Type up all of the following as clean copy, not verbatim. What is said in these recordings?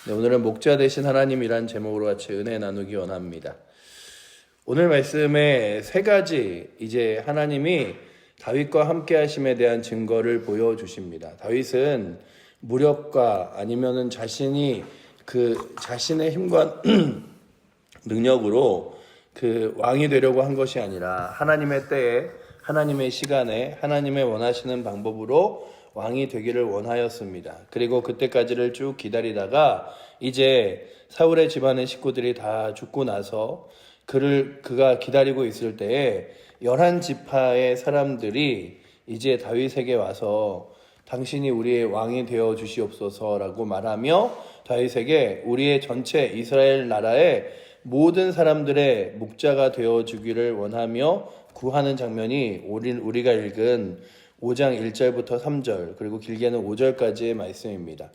네, 오늘은 목자 되신 하나님이란 제목으로 같이 은혜 나누기 원합니다. 오늘 말씀에 세 가지 이제 하나님이 다윗과 함께 하심에 대한 증거를 보여주십니다. 다윗은 무력과 아니면은 자신의 힘과 능력으로 왕이 되려고 한 것이 아니라 하나님의 때에, 하나님의 시간에, 하나님의 원하시는 방법으로 왕이 되기를 원하였습니다. 그리고 그때까지를 쭉 기다리다가 이제 사울의 집안의 식구들이 다 죽고 나서 그가 기다리고 있을 때에 11지파의 사람들이 이제 다윗에게 와서 당신이 우리의 왕이 되어 주시옵소서라고 말하며 다윗에게 우리의 전체 이스라엘 나라의 모든 사람들의 목자가 되어 주기를 원하며 구하는 장면이 우리가 읽은 5장 1절부터 3절 그리고 길게는 5절까지의 말씀입니다.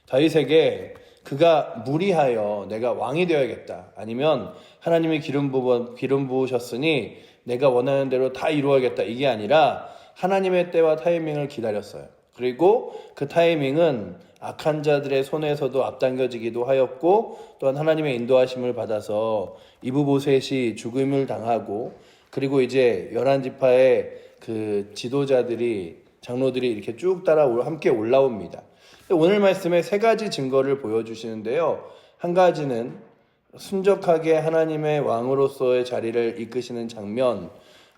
다윗에게 그가 무리하여 내가 왕이 되어야겠다, 아니면 하나님이 기름 부으셨으니 내가 원하는 대로 다 이루어야겠다, 이게 아니라 하나님의 때와 타이밍을 기다렸어요. 그리고 그 타이밍은 악한 자들의 손에서도 앞당겨지기도 하였고, 또한 하나님의 인도하심을 받아서 이브보셋이 죽음을 당하고, 그리고 이제 11지파의 그 지도자들이, 장로들이 이렇게 쭉 따라 함께 올라옵니다. 오늘 말씀에 세 가지 증거를 보여주시는데요. 한 가지는 순적하게 하나님의 왕으로서의 자리를 이끄시는 장면,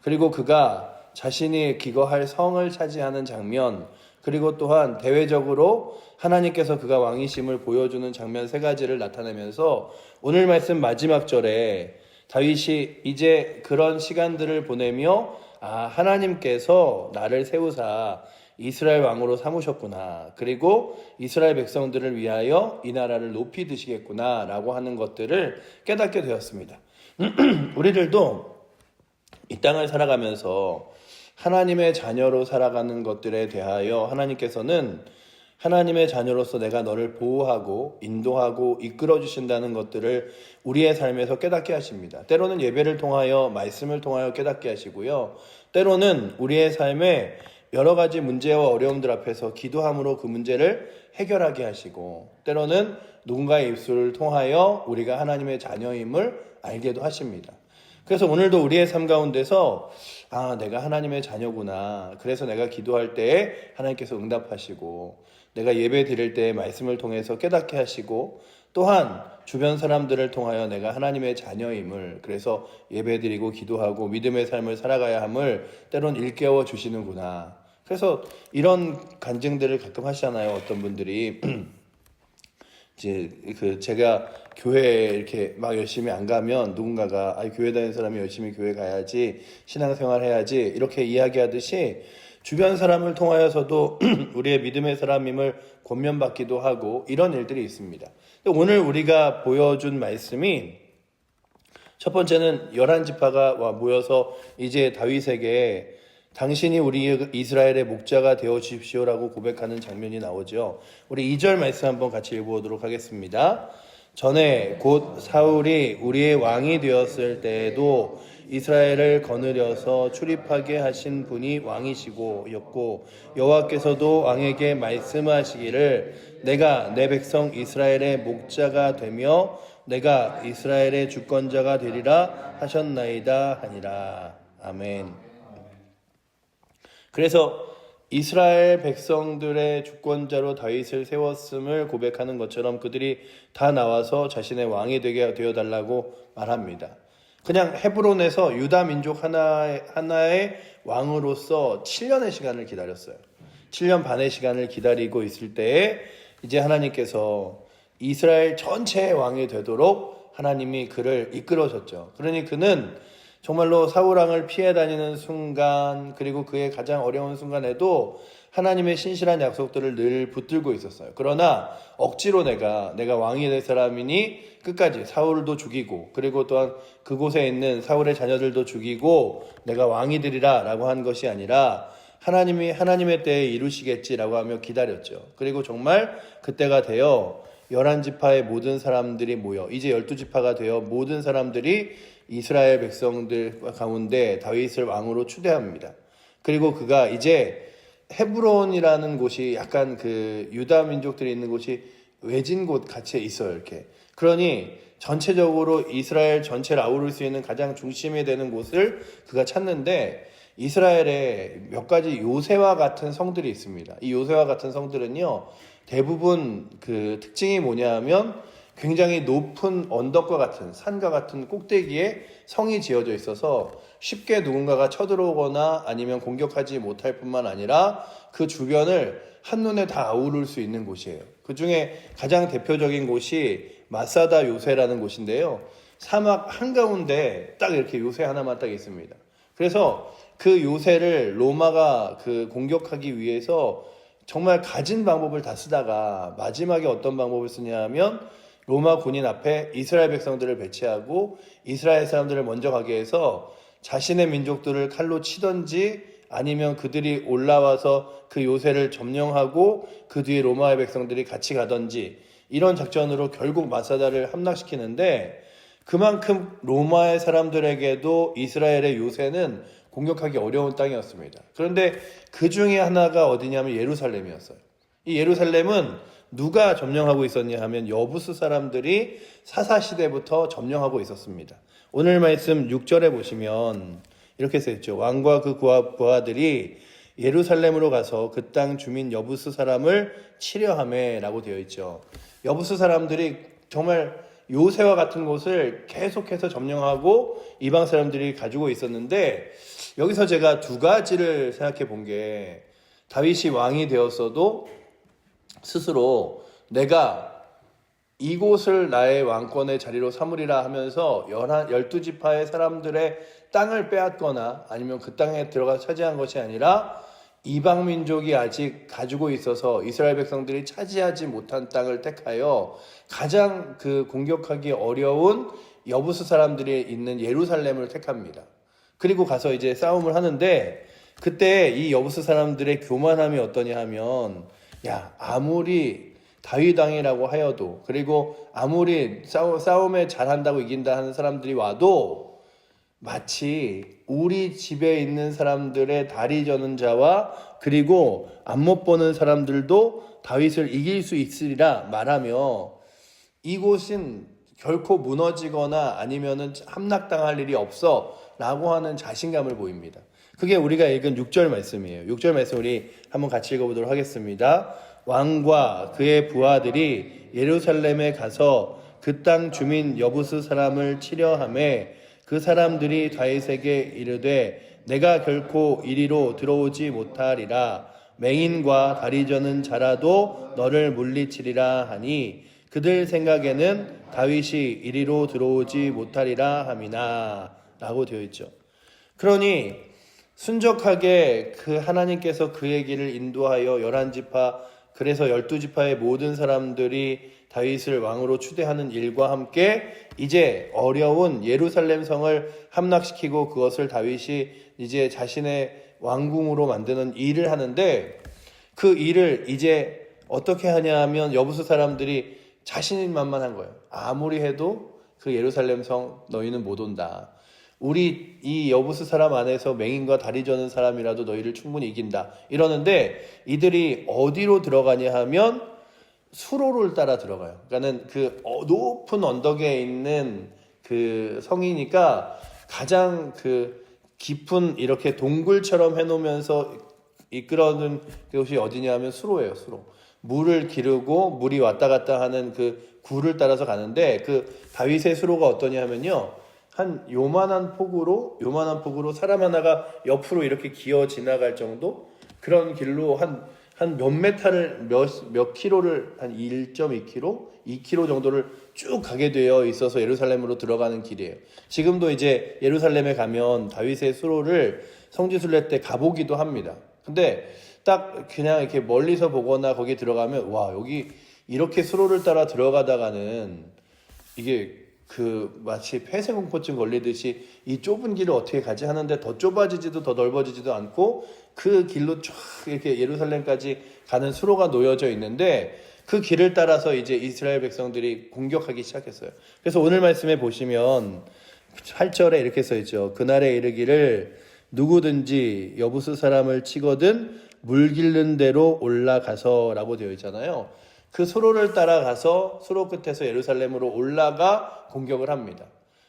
그리고 그가 자신이 기거할 성을 차지하는 장면, 그리고 또한 대외적으로 하나님께서 그가 왕이심을 보여주는 장면 세 가지를 나타내면서 오늘 말씀 마지막 절에 다윗이 이제 그런 시간들을 보내며 하나님께서 나를 세우사 이스라엘 왕으로 삼으셨구나, 그리고 이스라엘 백성들을 위하여 이 나라를 높이 드시겠구나 라고 하는 것들을 깨닫게 되었습니다. 우리들도 이 땅을 살아가면서 하나님의 자녀로 살아가는 것들에 대하여 하나님께서는 하나님의 자녀로서 내가 너를 보호하고 인도하고 이끌어 주신다는 것들을 우리의 삶에서 깨닫게 하십니다. 때로는 예배를 통하여, 말씀을 통하여 깨닫게 하시고요. 때로는 우리의 삶에 여러 가지 문제와 어려움들 앞에서 기도함으로 그 문제를 해결하게 하시고, 때로는 누군가의 입술을 통하여 우리가 하나님의 자녀임을 알게도 하십니다. 그래서 오늘도 우리의 삶 가운데서 내가 하나님의 자녀구나, 그래서 내가 기도할 때에 하나님께서 응답하시고, 내가 예배 드릴 때에 말씀을 통해서 깨닫게 하시고, 또한 주변 사람들을 통하여 내가 하나님의 자녀임을, 그래서 예배 드리고 기도하고 믿음의 삶을 살아가야 함을 때론 일깨워 주시는구나. 그래서 이런 간증들을 가끔 하시잖아요. 어떤 분들이 이제 제가 교회에 이렇게 막 열심히 안 가면 누군가가 교회 다니는 사람이 열심히 교회 가야지, 신앙생활 해야지, 이렇게 이야기하듯이 주변 사람을 통하여서도 우리의 믿음의 사람임을 권면받기도 하고, 이런 일들이 있습니다. 오늘 우리가 보여준 말씀이 첫 번째는 11지파가 모여서 이제 다윗에게 당신이 우리 이스라엘의 목자가 되어 주십시오라고 고백하는 장면이 나오죠. 우리 2절 말씀 한번 같이 읽어보도록 하겠습니다. 전에 곧 사울이 우리의 왕이 되었을 때에도 이스라엘을 거느려서 출입하게 하신 분이 왕이시고였고, 여호와께서도 왕에게 말씀하시기를 내가 내 백성 이스라엘의 목자가 되며 내가 이스라엘의 주권자가 되리라 하셨나이다 하니라. 아멘. 그래서 이스라엘 백성들의 주권자로 다윗을 세웠음을 고백하는 것처럼 그들이 다 나와서 자신의 왕이 되게 되어달라고 말합니다. 그냥 헤브론에서 유다 민족 하나의 왕으로서 7년의 시간을 기다렸어요. 7년 반의 시간을 기다리고 있을 때에 이제 하나님께서 이스라엘 전체의 왕이 되도록 하나님이 그를 이끌어줬죠. 그러니 그는 정말로 사울왕을 피해 다니는 순간, 그리고 그의 가장 어려운 순간에도 하나님의 신실한 약속들을 늘 붙들고 있었어요. 그러나 억지로 내가 왕이 될 사람이니 끝까지 사울도 죽이고, 그리고 또한 그곳에 있는 사울의 자녀들도 죽이고 내가 왕이 되리라 라고 한 것이 아니라 하나님이 하나님의 때에 이루시겠지라고 하며 기다렸죠. 그리고 정말 그때가 되어 11지파의 모든 사람들이 모여 이제 12지파가 되어 모든 사람들이 이스라엘 백성들 가운데 다윗을 왕으로 추대합니다. 그리고 그가 이제 헤브론이라는 곳이 약간 그 유다 민족들이 있는 곳이 외진 곳 같이 있어요. 이렇게. 그러니 전체적으로 이스라엘 전체를 아우를 수 있는 가장 중심이 되는 곳을 그가 찾는데 이스라엘에 몇 가지 요새와 같은 성들이 있습니다. 이 요새와 같은 성들은요, 대부분 그 특징이 뭐냐면 굉장히 높은 언덕과 같은 산과 같은 꼭대기에 성이 지어져 있어서 쉽게 누군가가 쳐들어오거나 아니면 공격하지 못할 뿐만 아니라 그 주변을 한눈에 다 아우를 수 있는 곳이에요. 그 중에 가장 대표적인 곳이 마사다 요새라는 곳인데요. 사막 한가운데 딱 이렇게 요새 하나만 딱 있습니다. 그래서 그 요새를 로마가 그 공격하기 위해서 정말 가진 방법을 다 쓰다가 마지막에 어떤 방법을 쓰냐 하면 로마 군인 앞에 이스라엘 백성들을 배치하고 이스라엘 사람들을 먼저 가게 해서 자신의 민족들을 칼로 치던지 아니면 그들이 올라와서 그 요새를 점령하고 그 뒤에 로마의 백성들이 같이 가던지 이런 작전으로 결국 마사다를 함락시키는데 그만큼 로마의 사람들에게도 이스라엘의 요새는 공격하기 어려운 땅이었습니다. 그런데 그 중에 하나가 어디냐면 예루살렘이었어요. 이 예루살렘은 누가 점령하고 있었냐 하면 여부스 사람들이 사사시대부터 점령하고 있었습니다. 오늘 말씀 6절에 보시면 이렇게 써있죠. 왕과 그 부하들이 예루살렘으로 가서 그 땅 주민 여부스 사람을 치려하매 라고 되어 있죠. 여부스 사람들이 정말 요새와 같은 곳을 계속해서 점령하고 이방 사람들이 가지고 있었는데 여기서 제가 두 가지를 생각해 본 게 다윗이 왕이 되었어도 스스로 내가 이곳을 나의 왕권의 자리로 삼으리라 하면서 12지파의 사람들의 땅을 빼앗거나 아니면 그 땅에 들어가서 차지한 것이 아니라 이방 민족이 아직 가지고 있어서 이스라엘 백성들이 차지하지 못한 땅을 택하여 가장 그 공격하기 어려운 여부스 사람들이 있는 예루살렘을 택합니다. 그리고 가서 이제 싸움을 하는데 그때 이 여부스 사람들의 교만함이 어떠냐 하면 야, 아무리 다윗 왕이라고 하여도 그리고 아무리 싸움에 잘한다고 이긴다 하는 사람들이 와도 마치 우리 집에 있는 사람들의 다리 저는 자와 그리고 안못 보는 사람들도 다윗을 이길 수 있으리라 말하며 이곳은 결코 무너지거나 아니면은 함락당할 일이 없어 라고 하는 자신감을 보입니다. 그게 우리가 읽은 6절 말씀이에요. 6절 말씀 우리 한번 같이 읽어보도록 하겠습니다. 왕과 그의 부하들이 예루살렘에 가서 그 땅 주민 여부스 사람을 치려하매 그 사람들이 다윗에게 이르되 내가 결코 이리로 들어오지 못하리라. 맹인과 다리 저는 자라도 너를 물리치리라 하니 그들 생각에는 다윗이 이리로 들어오지 못하리라 함이나 라고 되어 있죠. 그러니 순적하게 그 하나님께서 그의 길을 인도하여 11지파 그래서 12지파의 모든 사람들이 다윗을 왕으로 추대하는 일과 함께 이제 어려운 예루살렘 성을 함락시키고 그것을 다윗이 이제 자신의 왕궁으로 만드는 일을 하는데 그 일을 이제 어떻게 하냐 하면 여부수 사람들이 자신만만한 거예요. 아무리 해도 그 예루살렘 성 너희는 못 온다. 우리 이 여부스 사람 안에서 맹인과 다리 저는 사람이라도 너희를 충분히 이긴다. 이러는데 이들이 어디로 들어가냐 하면 수로를 따라 들어가요. 그러니까는 그 높은 언덕에 있는 그 성이니까 가장 그 깊은 이렇게 동굴처럼 해놓으면서 이끌어는 곳이 어디냐 하면 수로예요. 수로. 물을 기르고 물이 왔다 갔다 하는 그 굴을 따라서 가는데 그 다윗의 수로가 어떠냐 하면요. 한 요만한 폭으로 사람 하나가 옆으로 이렇게 기어 지나갈 정도 그런 길로 한 몇 메타를 몇 킬로를 한 1.2km, 2km 정도를 쭉 가게 되어 있어서 예루살렘으로 들어가는 길이에요. 지금도 이제 예루살렘에 가면 다윗의 수로를 성지순례 때 가보기도 합니다. 근데 딱 그냥 이렇게 멀리서 보거나 거기 들어가면 와 여기 이렇게 수로를 따라 들어가다가는 이게 그 마치 폐쇄공포증 걸리듯이 이 좁은 길을 어떻게 가지 하는데 더 좁아지지도 더 넓어지지도 않고 그 길로 쫙 이렇게 예루살렘까지 가는 수로가 놓여져 있는데 그 길을 따라서 이제 이스라엘 백성들이 공격하기 시작했어요. 그래서 오늘 말씀에 보시면 8절에 이렇게 써있죠. 그날에 이르기를 누구든지 여부스 사람을 치거든 물 길른 대로 올라가서 라고 되어 있잖아요. 그 수로를 따라가서 수로 끝에서 예루살렘으로 올라가 공격을 합니다.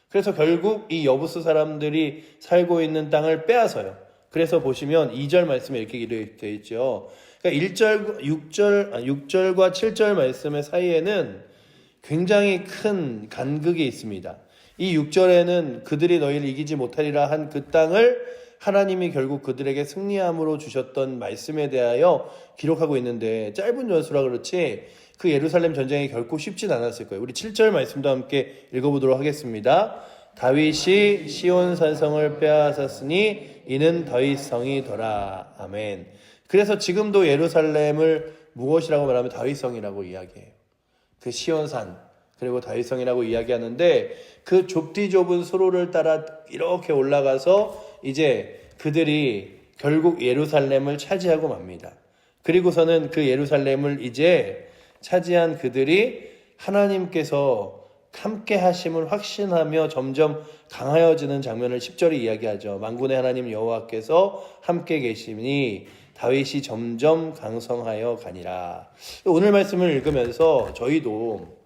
그래서 결국 이 여부스 사람들이 살고 있는 땅을 빼앗아요. 그래서 보시면 2절 말씀에 이렇게 되어 있죠. 그러니까 6절과 7절 말씀의 사이에는 굉장히 큰 간극이 있습니다. 이 6절에는 그들이 너희를 이기지 못하리라 한 그 땅을 하나님이 결국 그들에게 승리함으로 주셨던 말씀에 대하여 기록하고 있는데, 짧은 전수라 그렇지 그 예루살렘 전쟁이 결코 쉽진 않았을 거예요. 우리 7절 말씀도 함께 읽어보도록 하겠습니다. 다윗이 시온 산성을 빼앗았으니 이는 다윗 성이더라. 아멘. 그래서 지금도 예루살렘을 무엇이라고 말하면 다윗성이라고 이야기해요. 그 시온산 그리고 다윗성이라고 이야기하는데, 그 좁디 좁은 수로를 따라 이렇게 올라가서 이제 그들이 결국 예루살렘을 차지하고 맙니다. 그리고서는 그 예루살렘을 이제 차지한 그들이 하나님께서 함께 하심을 확신하며 점점 강하여지는 장면을 10절이 이야기하죠. 만군의 하나님 여호와께서 함께 계시니 다윗이 점점 강성하여 가니라. 오늘 말씀을 읽으면서 저희도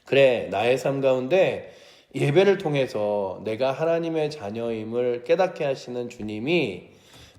그래, 나의 삶 가운데 예배를 통해서 내가 하나님의 자녀임을 깨닫게 하시는 주님이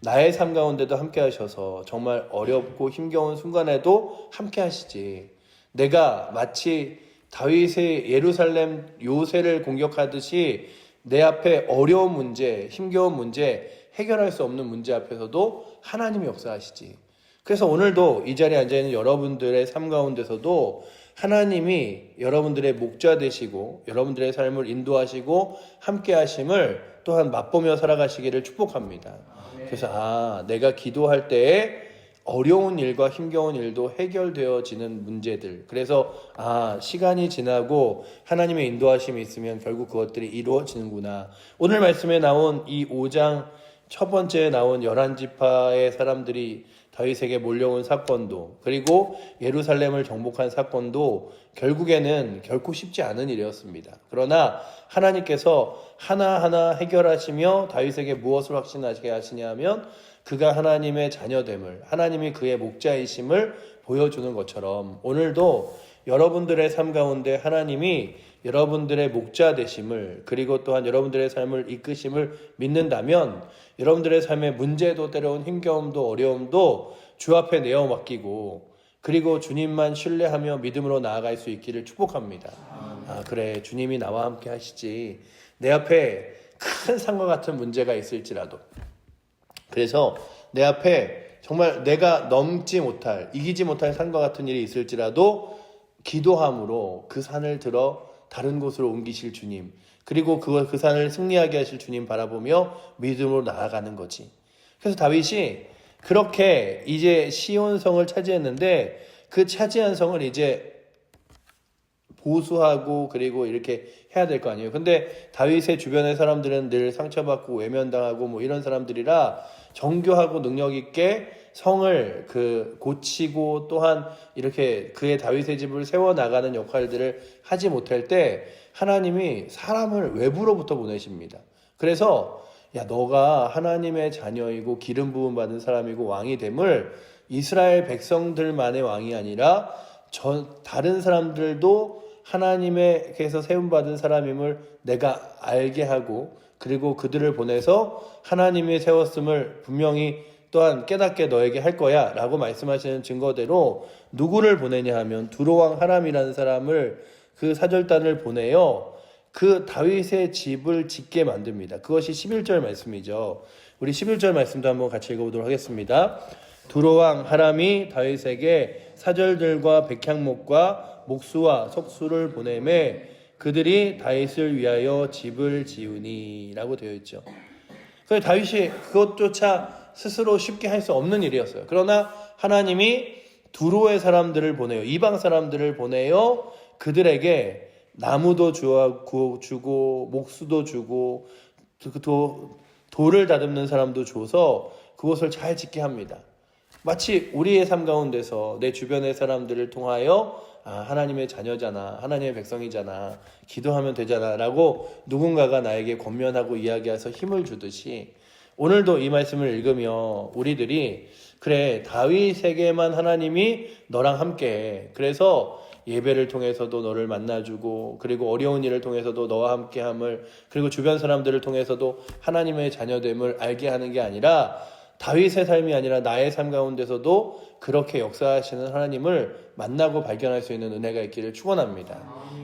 나의 삶 가운데도 함께 하셔서 정말 어렵고 힘겨운 순간에도 함께 하시지. 내가 마치 다윗의 예루살렘 요새를 공격하듯이 내 앞에 어려운 문제, 힘겨운 문제, 해결할 수 없는 문제 앞에서도 하나님이 역사하시지. 그래서 오늘도 이 자리에 앉아있는 여러분들의 삶 가운데서도 하나님이 여러분들의 목자 되시고 여러분들의 삶을 인도하시고 함께 하심을 또한 맛보며 살아가시기를 축복합니다. 그래서 내가 기도할 때에 어려운 일과 힘겨운 일도 해결되어지는 문제들, 그래서 시간이 지나고 하나님의 인도하심이 있으면 결국 그것들이 이루어지는구나. 오늘 말씀에 나온 이 5장 첫 번째에 나온 11지파의 사람들이 다윗에게 몰려온 사건도, 그리고 예루살렘을 정복한 사건도 결국에는 결코 쉽지 않은 일이었습니다. 그러나 하나님께서 하나하나 해결하시며 다윗에게 무엇을 확신하게 하시냐 하면 그가 하나님의 자녀됨을, 하나님이 그의 목자이심을 보여주는 것처럼 오늘도 여러분들의 삶 가운데 하나님이 여러분들의 목자 되심을, 그리고 또한 여러분들의 삶을 이끄심을 믿는다면 여러분들의 삶의 문제도, 때로는 힘겨움도 어려움도 주 앞에 내어 맡기고, 그리고 주님만 신뢰하며 믿음으로 나아갈 수 있기를 축복합니다. 그래, 주님이 나와 함께 하시지. 내 앞에 큰 산과 같은 문제가 있을지라도, 그래서 내 앞에 정말 내가 넘지 못할, 이기지 못할 산과 같은 일이 있을지라도 기도함으로 그 산을 들어 다른 곳으로 옮기실 주님, 그리고 그 산을 승리하게 하실 주님 바라보며 믿음으로 나아가는 거지. 그래서 다윗이 그렇게 이제 시온성을 차지했는데, 그 차지한 성을 이제 보수하고 그리고 이렇게 해야 될 거 아니에요. 근데 다윗의 주변의 사람들은 늘 상처받고 외면당하고 이런 사람들이라 정교하고 능력 있게 성을 고치고 또한 이렇게 그의 다윗의 집을 세워나가는 역할들을 하지 못할 때 하나님이 사람을 외부로부터 보내십니다. 그래서 너가 하나님의 자녀이고 기름 부음 받은 사람이고 왕이 됨을 이스라엘 백성들만의 왕이 아니라 다른 사람들도 하나님께서 세움받은 사람임을 내가 알게 하고, 그리고 그들을 보내서 하나님이 세웠음을 분명히 또한 깨닫게 너에게 할 거야 라고 말씀하시는 증거대로 누구를 보내냐 하면 두로왕 하람이라는 사람을, 그 사절단을 보내요. 그 다윗의 집을 짓게 만듭니다. 그것이 11절 말씀이죠. 우리 11절 말씀도 한번 같이 읽어보도록 하겠습니다. 두로왕 하람이 다윗에게 사절들과 백향목과 목수와 석수를 보내매 그들이 다윗을 위하여 집을 지으니 라고 되어 있죠. 그래서 다윗이 그것조차 스스로 쉽게 할 수 없는 일이었어요. 그러나 하나님이 두로의 사람들을 보내요. 이방 사람들을 보내요. 그들에게 나무도 주고 목수도 주고 돌을 다듬는 사람도 줘서 그것을 잘 짓게 합니다. 마치 우리의 삶 가운데서 내 주변의 사람들을 통하여 하나님의 자녀잖아, 하나님의 백성이잖아, 기도하면 되잖아 라고 누군가가 나에게 권면하고 이야기해서 힘을 주듯이, 오늘도 이 말씀을 읽으며 우리들이 그래, 다윗에게만 하나님이 너랑 함께해. 그래서 예배를 통해서도 너를 만나주고, 그리고 어려운 일을 통해서도 너와 함께함을, 그리고 주변 사람들을 통해서도 하나님의 자녀됨을 알게 하는 게 아니라, 다윗의 삶이 아니라 나의 삶 가운데서도 그렇게 역사하시는 하나님을 만나고 발견할 수 있는 은혜가 있기를 축원합니다.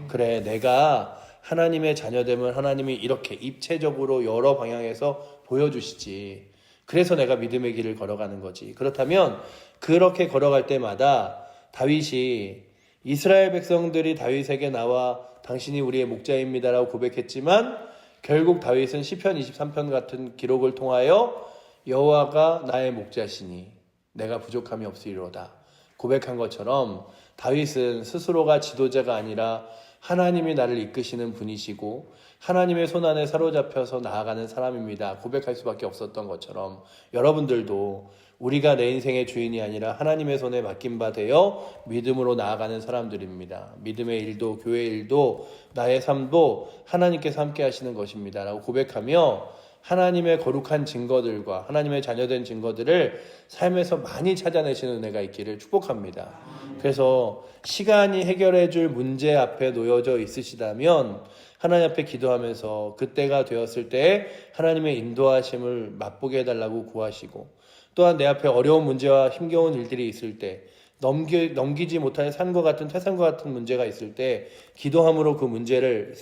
그래, 내가 하나님의 자녀됨을 하나님이 이렇게 입체적으로 여러 방향에서 보여주시지. 그래서 내가 믿음의 길을 걸어가는 거지. 그렇다면 그렇게 걸어갈 때마다 다윗이 이스라엘 백성들이 다윗에게 나와 당신이 우리의 목자입니다라고 고백했지만 결국 다윗은 시편 23편 같은 기록을 통하여 여호와가 나의 목자시니 내가 부족함이 없으리로다 고백한 것처럼 다윗은 스스로가 지도자가 아니라 하나님이 나를 이끄시는 분이시고 하나님의 손안에 사로잡혀서 나아가는 사람입니다 고백할 수밖에 없었던 것처럼 여러분들도 우리가 내 인생의 주인이 아니라 하나님의 손에 맡긴 바 되어 믿음으로 나아가는 사람들입니다. 믿음의 일도 교회의 일도 나의 삶도 하나님께서 함께 하시는 것입니다 라고 고백하며 하나님의 거룩한 증거들과 하나님의 자녀된 증거들을 삶에서 많이 찾아내시는 은혜가 있기를 축복합니다. 그래서 시간이 해결해 줄 문제 앞에 놓여져 있으시다면 하나님 앞에 기도하면서 그때가 되었을 때 하나님의 인도하심을 맛보게 해달라고 구하시고 또한 내 앞에 어려운 문제와 힘겨운 일들이 있을 때 넘기지 못할 산과 같은 태산과 같은 문제가 있을 때 기도함으로 그 문제를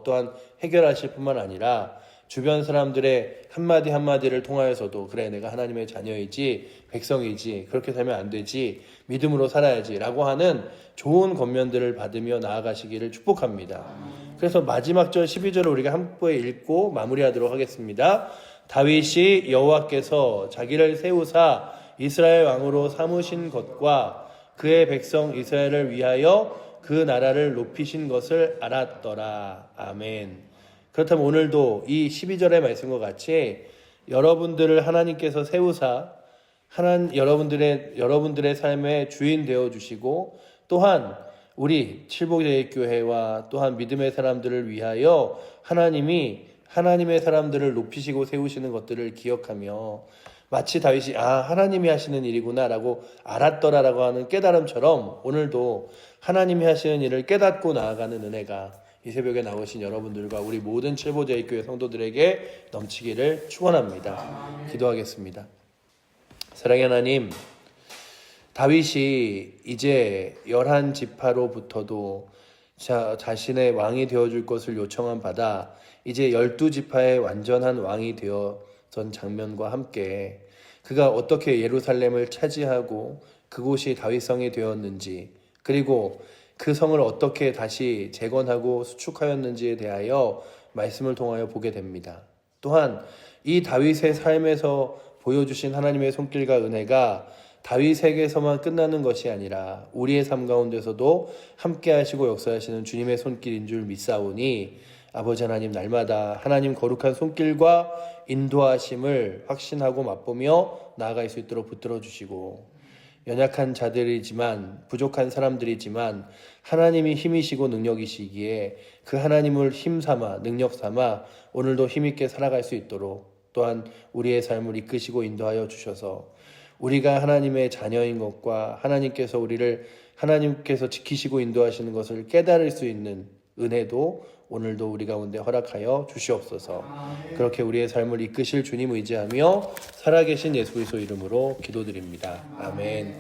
또한 해결하실 뿐만 아니라 주변 사람들의 한마디 한마디를 통하여서도 그래 내가 하나님의 자녀이지 백성이지 그렇게 살면 안 되지 믿음으로 살아야지 라고 하는 좋은 권면들을 받으며 나아가시기를 축복합니다. 그래서 마지막 절 12절을 우리가 함께 읽고 마무리하도록 하겠습니다. 다윗이 여호와께서 자기를 세우사 이스라엘 왕으로 삼으신 것과 그의 백성 이스라엘을 위하여 그 나라를 높이신 것을 알았더라. 아멘. 그렇다면 오늘도 이 12절의 말씀과 같이 여러분들을 하나님께서 세우사 여러분들의 삶의 주인 되어주시고 또한 우리 칠복제일교회와 또한 믿음의 사람들을 위하여 하나님이 하나님의 사람들을 높이시고 세우시는 것들을 기억하며 마치 다윗이 하나님이 하시는 일이구나 라고 알았더라라고 하는 깨달음처럼 오늘도 하나님이 하시는 일을 깨닫고 나아가는 은혜가 이 새벽에 나오신 여러분들과 우리 모든 칠보제일교회 성도들에게 넘치기를 축원합니다. 기도하겠습니다. 사랑의 하나님, 다윗이 이제 11지파로부터도 자신의 왕이 되어줄 것을 요청한 바다 이제 12지파의 완전한 왕이 되어선 장면과 함께 그가 어떻게 예루살렘을 차지하고 그곳이 다윗성이 되었는지 그리고 그 성을 어떻게 다시 재건하고 수축하였는지에 대하여 말씀을 통하여 보게 됩니다. 또한 이 다윗의 삶에서 보여주신 하나님의 손길과 은혜가 다윗에게서만 끝나는 것이 아니라 우리의 삶 가운데서도 함께 하시고 역사하시는 주님의 손길인 줄 믿사오니 아버지 하나님 날마다 하나님 거룩한 손길과 인도하심을 확신하고 맛보며 나아갈 수 있도록 붙들어 주시고 연약한 자들이지만 부족한 사람들이지만 하나님이 힘이시고 능력이시기에 그 하나님을 힘삼아 능력삼아 오늘도 힘있게 살아갈 수 있도록 또한 우리의 삶을 이끄시고 인도하여 주셔서 우리가 하나님의 자녀인 것과 하나님께서 지키시고 인도하시는 것을 깨달을 수 있는 은혜도 오늘도 우리 가운데 허락하여 주시옵소서. 그렇게 우리의 삶을 이끄실 주님 의지하며 살아계신 예수 그리스도 이름으로 기도드립니다. 아멘.